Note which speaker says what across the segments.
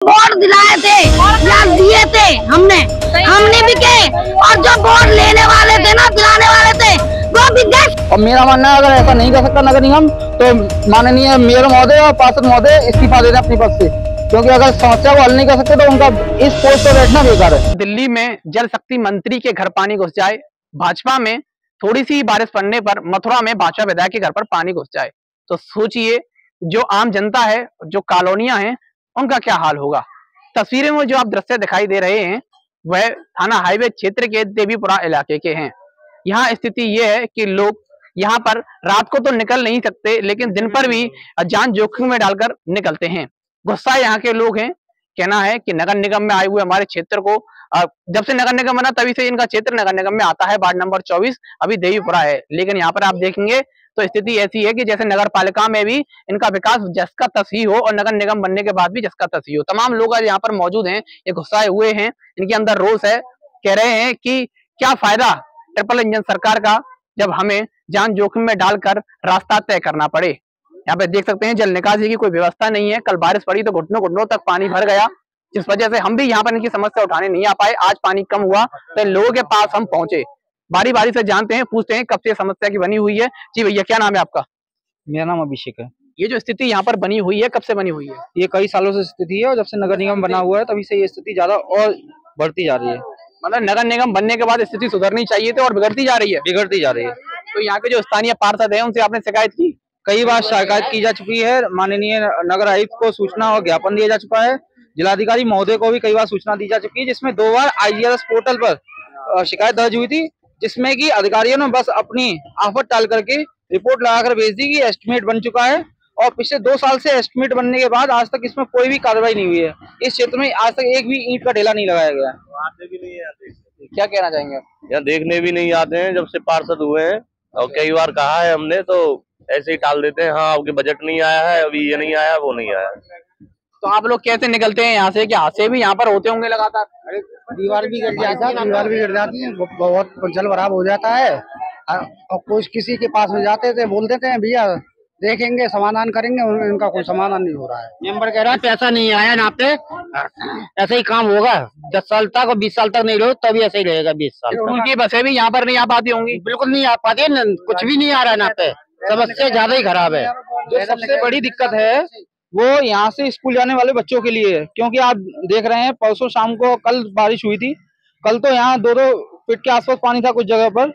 Speaker 1: Vote दिलाए थे या दिए थे हमने भी के, और जो वोट लेने वाले थे ना, दिलाने वाले थे, वो भी गए।
Speaker 2: और मेरा मानना है अगर ऐसा नहीं कर सकता नगर निगम तो माननीय मेयर महोदय और पार्षद महोदय इस्तीफा दे दें अपनी पद से, क्योंकि अगर समस्या को हल नहीं कर सकते तो उनका इस पोस्ट पर बैठना बेकार है।
Speaker 3: दिल्ली में जल शक्ति मंत्री के घर पानी घुस जाए, भाजपा में थोड़ी सी बारिश पड़ने पर मथुरा में भाजपा विधायक के घर पर पानी घुस जाए, तो सोचिए जो आम जनता है, जो कॉलोनियां हैं, उनका क्या हाल होगा। तस्वीरें में जो आप दृश्य दिखाई दे रहे हैं वह थाना हाईवे क्षेत्र के देवीपुरा इलाके के हैं। यहाँ स्थिति यह है कि लोग यहाँ पर रात को तो निकल नहीं सकते, लेकिन दिन पर भी जान जोखिम में डालकर निकलते हैं। गुस्सा यहाँ के लोग हैं, कहना है कि नगर निगम में आए हुए हमारे क्षेत्र को, जब से नगर निगम बना तभी से इनका क्षेत्र नगर निगम में आता है। वार्ड नंबर 24 अभी देवीपुरा है, लेकिन यहाँ पर आप देखेंगे तो स्थिति ऐसी है कि जैसे नगर पालिका में भी इनका विकास जस का तस ही हो और नगर निगम बनने के बाद भी जस का तस ही हो। तमाम लोग आज यहाँ पर मौजूद हैं, ये गुस्साए हुए हैं, इनके अंदर रोष है, कह रहे हैं कि क्या फायदा ट्रिपल इंजन सरकार का जब हमें जान जोखिम में डालकर रास्ता तय करना पड़े। यहाँ पे देख सकते हैं जल निकासी की कोई व्यवस्था नहीं है। कल बारिश पड़ी तो घुटनों घुटनों तक पानी भर गया, जिस वजह से हम भी यहाँ पर इनकी समस्या उठाने नहीं आ पाए। आज पानी कम हुआ तो लोगों के पास हम पहुंचे, बारी बारी से जानते हैं, पूछते हैं कब से समस्या की बनी हुई है। जी भैया, क्या नाम है आपका?
Speaker 2: मेरा नाम अभिषेक है।
Speaker 3: ये जो स्थिति यहाँ पर बनी हुई है कब से बनी हुई है?
Speaker 2: ये कई सालों से स्थिति है और जब से नगर निगम बना हुआ है तभी से ये स्थिति ज्यादा और बढ़ती जा रही है।
Speaker 3: मतलब नगर निगम बनने के बाद स्थिति सुधरनी चाहिए थी और बिगड़ती जा रही है।
Speaker 2: बिगड़ती जा रही है।
Speaker 3: तो यहाँ के जो स्थानीय पार्षद है उनसे आपने शिकायत की?
Speaker 2: कई बार शिकायत की जा चुकी है, माननीय नगर आयुक्त को सूचना और ज्ञापन दिया जा चुका है, जिलाधिकारी महोदय को भी कई बार सूचना दी जा चुकी है, जिसमें 2 बार IGRS पोर्टल पर शिकायत दर्ज हुई थी, जिसमें कि अधिकारियों ने बस अपनी आफत टाल करके रिपोर्ट लगाकर भेज दी कि एस्टिमेट बन चुका है, और पिछले 2 साल से एस्टिमेट बनने के बाद आज तक इसमें कोई भी कार्रवाई नहीं हुई है। इस क्षेत्र में आज तक एक भी ईंट का ढेला नहीं लगाया गया है।
Speaker 3: क्या कहना चाहेंगे आप?
Speaker 4: यहाँ देखने भी नहीं आते हैं जब से पार्षद हुए हैं, और कई बार कहा है हमने तो ऐसे ही टाल देते हैं, हाँ आपके बजट नहीं आया है, अभी ये नहीं आया, वो नहीं आया।
Speaker 3: तो आप लोग कैसे निकलते हैं यहाँ से? क्या हादसे भी यहाँ पर होते होंगे लगातार?
Speaker 2: अरे दीवार भी गिर जाती है, बहुत जल भराव हो जाता है, और कुछ किसी के पास में जाते थे, बोल देते हैं भैया देखेंगे समाधान करेंगे, इनका कोई समाधान नहीं हो रहा है।
Speaker 5: मेंबर कह रहा है पैसा नहीं आया ना पे, ऐसे ही काम होगा 10 साल तक, और 20 साल तक नहीं रहो तभी ऐसे ही रहेगा 20 साल तक।
Speaker 3: उनकी बसें भी यहाँ पर नहीं आ पाती होंगी?
Speaker 5: बिल्कुल नहीं आ पाती, कुछ भी नहीं आ रहा है ना पे, समस्या ज्यादा ही खराब है।
Speaker 2: जो सबसे बड़ी दिक्कत है वो यहाँ से स्कूल जाने वाले बच्चों के लिए है, क्योंकि आप देख रहे हैं परसों शाम को कल बारिश हुई थी, कल तो यहाँ 2-2 फीट के आसपास पानी था कुछ जगह पर,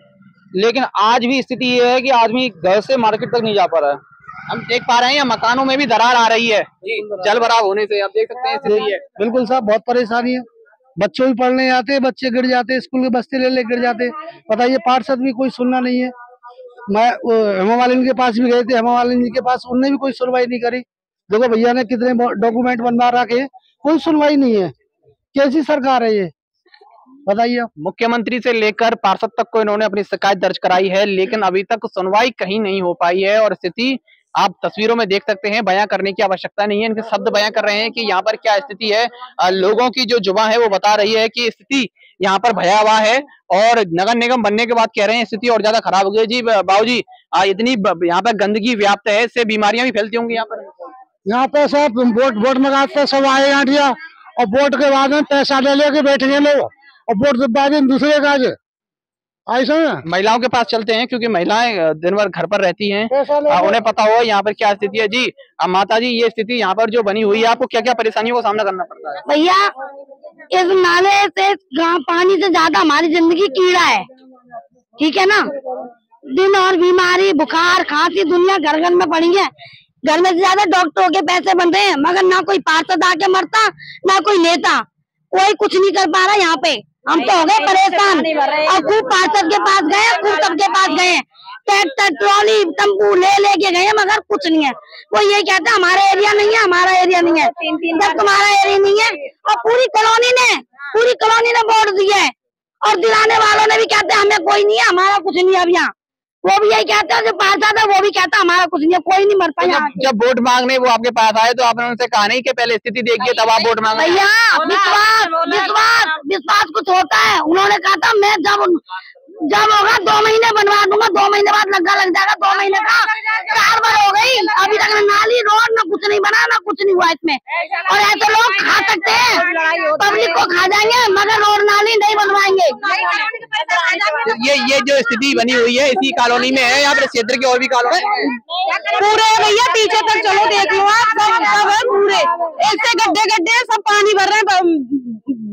Speaker 2: लेकिन आज भी स्थिति ये है कि आदमी घर से मार्केट तक नहीं जा पा रहा है।
Speaker 3: हम देख पा रहे हैं मकानों में भी दरार आ रही है जल भराव होने से, आप देख सकते हैं स्थिति है।
Speaker 2: बिल्कुल साहब, बहुत परेशानी है, बच्चों भी पढ़ने आते हैं, बच्चे गिर जाते हैं, स्कूल के बस्ते ले गिर जाते, बताइए पार्षद भी कोई सुनना नहीं है। मैं हेमा मालिनी के पास भी गए थे, हेमा मालिनी के पास, उनने भी कोई सुनवाई नहीं करी। देखो भैया ने कितने डॉक्यूमेंट बनवा रखे, कोई सुनवाई नहीं है। कैसी सरकार है ये, बताइए।
Speaker 3: मुख्यमंत्री से लेकर पार्षद तक को इन्होंने अपनी शिकायत दर्ज कराई है, लेकिन अभी तक सुनवाई कहीं नहीं हो पाई है। और स्थिति आप तस्वीरों में देख सकते हैं, बयां करने की आवश्यकता नहीं है, इनके शब्द बयां कर रहे हैं कि यहाँ पर क्या स्थिति है। लोगों की जो जुबान है वो बता रही है कि स्थिति यहाँ पर भयावह है, और नगर निगम बनने के बाद कह रहे हैं स्थिति और ज्यादा खराब हो गई। जी बाबूजी, इतनी यहाँ पर गंदगी व्याप्त है, इससे बीमारियां भी फैलती होंगी यहाँ पर?
Speaker 2: यहाँ पे सब वोट मंगाते सब आए आंटिया, और वोट के बाद में पैसा ले लेके बैठेंगे लोग, और वोट दबा दें दूसरे का। ऐसा
Speaker 3: महिलाओं के पास चलते हैं, क्योंकि महिलाएं दिन भर घर पर रहती हैं, उन्हें पता होगा यहाँ पर क्या स्थिति है। जी माता जी, ये स्थिति यहाँ पर जो बनी हुई है, आपको क्या क्या परेशानियों का सामना करना पड़ता है?
Speaker 1: भैया, इस नाले से पानी से ज्यादा हमारी जिंदगी कीड़ा है, ठीक है ना। दिन और बीमारी, बुखार, खांसी, दुनिया घर घर में पड़ी है। घर में से ज्यादा डॉक्टरों के पैसे बन रहे हैं, मगर ना कोई पार्षद आके मरता, ना कोई नेता, कोई कुछ नहीं कर पा रहा यहाँ पे। हम तो हो गए परेशान, और खूब पार्षद के पास गए, खूब सबके पास गए, ट्रैक्टर, ट्रॉली, टेम्पू ले लेके गए, मगर कुछ नहीं है। वो ये कहते हैं हमारा एरिया नहीं है, हमारा एरिया नहीं है। जब तुम्हारा एरिया नहीं है, और पूरी कॉलोनी ने वोट दिए, और दिलाने वालों ने भी कहते हैं हमें कोई नहीं है, हमारा कुछ नहीं है। अब यहाँ वो भी यही कहते हैं, जो पार्षद है वो भी कहता है हमारा कुछ नहीं है, कोई नहीं मर पाया।
Speaker 3: जब वोट मांगने वो आपके पास आए तो आपने उनसे कहा नहीं कि पहले स्थिति देखिए तब आप वोट मांगे?
Speaker 1: भैया, विश्वास कुछ होता है। उन्होंने कहा था मैं जब जब होगा 2 महीने बनवा दूंगा, 2 महीने बाद लग्गा लग जाएगा। 2 महीने का 4 बार हो गई, अभी तक नाली रोड ना कुछ नहीं बना, ना कुछ नहीं हुआ इसमें। और ऐसे लोग खा सकते हैं, पब्लिक को खा जाएंगे, मगर रोड नाली नहीं बनवाएंगे।
Speaker 3: ये जो स्थिति बनी हुई है इसी कॉलोनी में है, यहाँ पर क्षेत्र की और भी कॉलोनी
Speaker 6: पूरे भैया पीछे तक चलो देख लो आप, सब है पूरे, एक से गड्ढे सब पानी भर रहे हैं।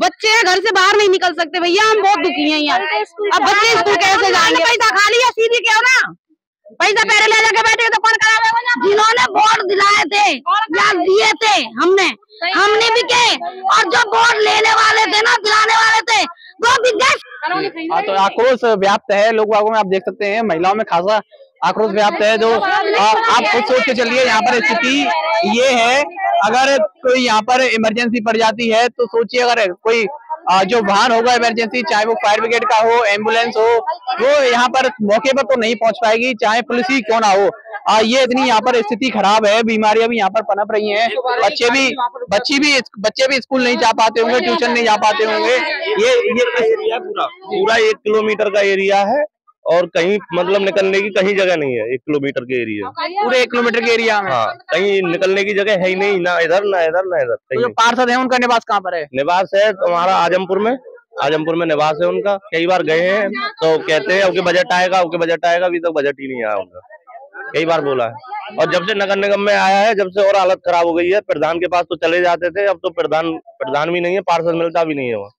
Speaker 6: बच्चे घर से बाहर नहीं निकल सकते भैया, हम बहुत दुखी हैं यहाँ। अब बच्चे स्कूल कैसे जाएंगे? पैसा खा लिया सीधी क्या ना, पैसा पहले ले जाके बैठे तो कौन करावेगा?
Speaker 1: जिन्होंने वोट दिलाए थे या दिए थे हमने भी के, और जो वोट लेने वाले थे ना, दिलाने वाले थे, वो भी
Speaker 3: हाँ, तो आक्रोश व्याप्त है लोग बागों में। आप देख सकते हैं महिलाओं में खासा आक्रोश व्याप्त है। जो आप खुद सोच के चलिए, यहाँ पर स्थिति ये है, अगर कोई यहाँ पर इमरजेंसी पड़ जाती है तो सोचिए, अगर कोई जो वाहन होगा इमरजेंसी, चाहे वो फायर ब्रिगेड का हो, एम्बुलेंस हो, वो यहाँ पर मौके पर तो नहीं पहुंच पाएगी, चाहे पुलिस ही क्यों ना हो। ये इतनी यहाँ पर स्थिति खराब है, बीमारियां भी यहाँ पर पनप रही हैं, बच्चे भी स्कूल नहीं जा पाते होंगे, ट्यूशन नहीं जा पाते होंगे।
Speaker 4: ये एरिया पूरा 1 किलोमीटर का एरिया है, और कहीं मतलब निकलने की कहीं जगह नहीं है। 1 किलोमीटर के एरिया,
Speaker 3: पूरे 1 किलोमीटर के एरिया में।
Speaker 4: हाँ, कहीं निकलने की जगह है ही नहीं, ना इधर ना इधर ना इधर।
Speaker 3: तो जो पार्षद है उनका निवास कहाँ पर है?
Speaker 4: निवास है तुम्हारा आजमपुर में निवास है उनका। कई बार गए हैं तो कहते हैं आपके बजट आएगा, अभी तक बजट ही नहीं आया उनका, कई बार बोला है। और जब से नगर निगम में आया है, जब से और हालत खराब हो गई है। प्रधान के पास तो चले जाते थे, अब तो प्रधान भी नहीं है, पार्षद मिलता भी नहीं है वहाँ।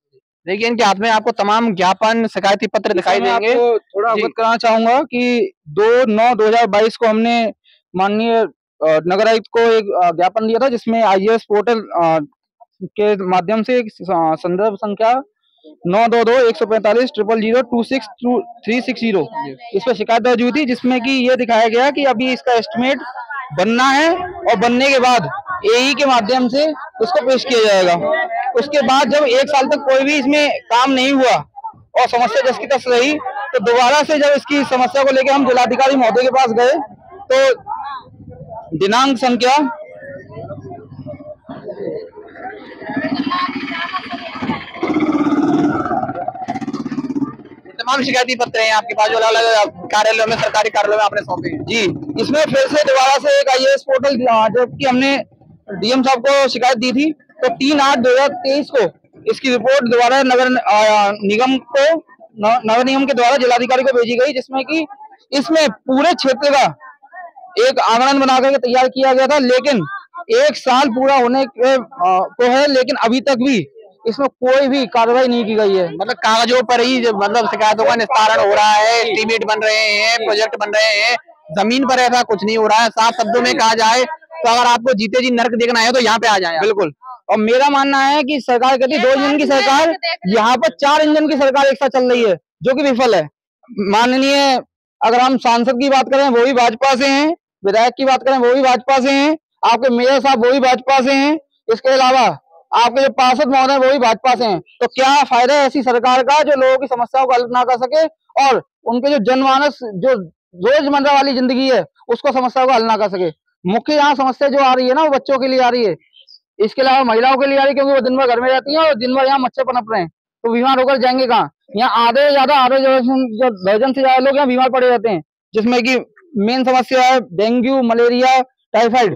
Speaker 3: देखिए, इनके हाथ में आपको तमाम ज्ञापन, शिकायती पत्र दिखाई देंगे।
Speaker 2: थोड़ा अवगत कराना चाहूंगा कि 2/9/2022 को हमने माननीय नगर आयुक्त को एक ज्ञापन दिया था, जिसमें IAS पोर्टल के माध्यम से संदर्भ संख्या 922-145-000-26360 इस पर शिकायत दर्ज हुई थी, जिसमें कि ये दिखाया गया कि अभी इसका एस्टिमेट बनना है और बनने के बाद AE के माध्यम से उसको पेश किया जाएगा। उसके बाद जब 1 साल तक कोई भी इसमें काम नहीं हुआ और समस्या जस की तस रही, तो दोबारा से जब इसकी समस्या को लेकर हम जिलाधिकारी महोदय के पास गए, तो दिनांक संख्या
Speaker 3: तमाम शिकायती पत्र हैं आपके पास, जो अलग-अलग कार्यालयों में, सरकारी कार्यालयों में आपने सौंपे हैं।
Speaker 2: जी, इसमें फिर से दोबारा से एक IAS पोर्टल, जबकि हमने DM साहब को शिकायत दी थी, तो 3/8/2023 को इसकी रिपोर्ट दोबारा नगर निगम के द्वारा जिलाधिकारी को भेजी गई, जिसमें कि इसमें पूरे क्षेत्र का एक आंकड़न बना करके तैयार किया गया था। लेकिन 1 साल पूरा होने को है, लेकिन अभी तक भी इसमें कोई भी कार्रवाई नहीं की गई है।
Speaker 3: मतलब कागजों पर ही मतलब शिकायतों का निस्तारण हो रहा है, एस्टीमेट बन रहे हैं, प्रोजेक्ट बन रहे हैं, जमीन पर ऐसा कुछ नहीं हो रहा है। साफ शब्दों में कहा जाए तो अगर आपको जीते जी नर्क देखना है तो यहाँ पे आ जाए।
Speaker 2: बिल्कुल। और मेरा मानना है कि सरकार कहती 2 इंजन की सरकार, यहाँ पर 4 इंजन की सरकार एक साथ चल रही है, जो कि विफल है। माननीय, अगर हम सांसद की बात करें वो भी भाजपा से हैं, विधायक की बात करें वो भी भाजपा से हैं, आपके मेयर साहब वो भी भाजपा से हैं, इसके अलावा आपके जो पार्षद महोदय वो भी भाजपा से हैं। तो क्या फायदा है ऐसी सरकार का जो लोगों की समस्याओं को हल ना कर सके और उनके जो जनमानस, जो रोजमर्रा वाली जिंदगी है, उसको समस्याओं को हल ना कर सके। मुख्य यहाँ समस्या जो आ रही है ना, वो बच्चों के लिए आ रही है, इसके अलावा महिलाओं के लिए आ रही है, क्योंकि वो दिन भर घर में रहती हैं और दिन भर यहाँ मच्छर पनप रहे हैं, तो बीमार होकर जाएंगे कहाँ? यहाँ आधे दर्जन से ज्यादा लोग यहाँ बीमार पड़े रहते हैं, जिसमें कि मेन समस्या है डेंगू, मलेरिया, टाइफाइड,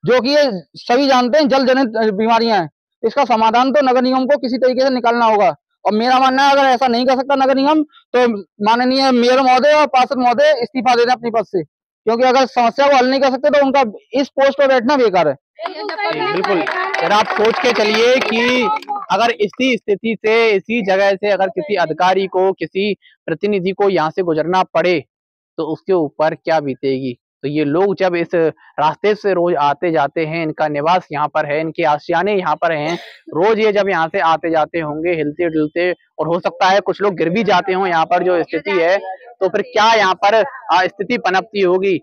Speaker 2: जो कि ये सभी जानते हैं जल जनित बीमारियां हैं। इसका समाधान तो नगर निगम को किसी तरीके से निकालना होगा। और मेरा मानना है, अगर ऐसा नहीं कर सकता नगर निगम, तो माननीय मेयर महोदय और पार्षद महोदय इस्तीफा दे दें अपनी पद से, क्योंकि अगर समस्या को हल नहीं कर सकते तो उनका इस पोस्ट पर बैठना बेकार है।
Speaker 3: बिल्कुल। अगर आप सोच के चलिए कि अगर इसी स्थिति से, इसी जगह से अगर किसी अधिकारी को, किसी प्रतिनिधि को यहाँ से गुजरना पड़े तो उसके ऊपर क्या बीतेगी। तो ये लोग जब इस रास्ते से रोज आते जाते हैं, इनका निवास यहाँ पर है, इनके आशियाने यहाँ पर हैं, रोज ये जब यहाँ से आते जाते होंगे हिलते डुलते, और हो सकता है कुछ लोग गिर भी जाते हों यहाँ पर जो स्थिति है, तो फिर क्या यहाँ पर स्थिति पनपती होगी।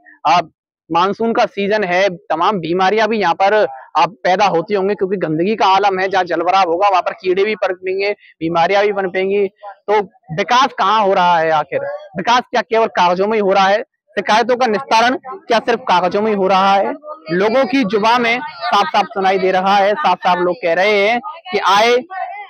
Speaker 3: मानसून का सीजन है, तमाम बीमारियां भी यहाँ पर पैदा होती होंगी, क्योंकि गंदगी का आलम है। जहाँ जलभराव होगा वहां पर कीड़े भी पनपेंगे, बीमारियां भी पनपेंगी। तो विकास कहाँ हो रहा है आखिर? विकास क्या केवल कागजों में ही हो रहा है? शिकायतों का निस्तारण क्या सिर्फ कागजों में ही हो रहा है? लोगों की जुबान में साफ साफ सुनाई दे रहा है, साफ साफ लोग कह रहे हैं कि आए,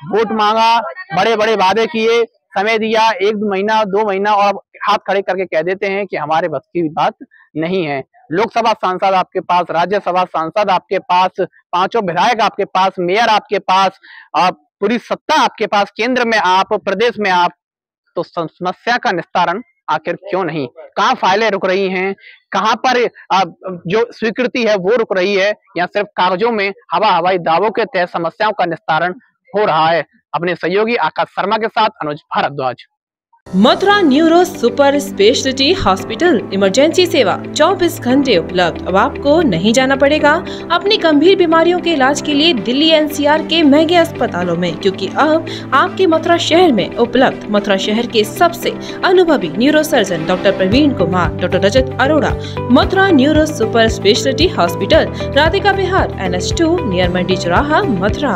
Speaker 3: वोट मांगा, बड़े बड़े वादे किए, समय दिया, 1 महीना 2 महीना, और हाथ खड़े करके कह देते हैं कि हमारे बस की बात नहीं है। लोकसभा सांसद आपके पास, राज्यसभा सांसद आपके पास, 5 विधायक आपके पास, मेयर आपके पास, पूरी सत्ता आपके पास, केंद्र में आप, प्रदेश में आप, तो समस्या का निस्तारण आखिर क्यों नहीं? कहाँ फाइलें रुक रही हैं? कहाँ पर जो स्वीकृति है वो रुक रही है, या सिर्फ कागजों में हवाई दावों के तहत समस्याओं का निस्तारण हो रहा है? अपने सहयोगी आकाश शर्मा के साथ Anuj Bhardwaj.
Speaker 7: Mathura neuro super speciality hospital, emergency सेवा 24 घंटे उपलब्ध। अब आपको नहीं जाना पड़ेगा अपनी गंभीर बीमारियों के इलाज के लिए दिल्ली एनसीआर के महंगे अस्पतालों में, क्योंकि अब आपके मथुरा शहर में उपलब्ध मथुरा शहर के सबसे अनुभवी neuro surgeon doctor Praveen Kumar, doctor Rajat Arora. Mathura neuro super speciality hospital, Radhika Vihar, NH2 near Mandi Chauraha, Mathura.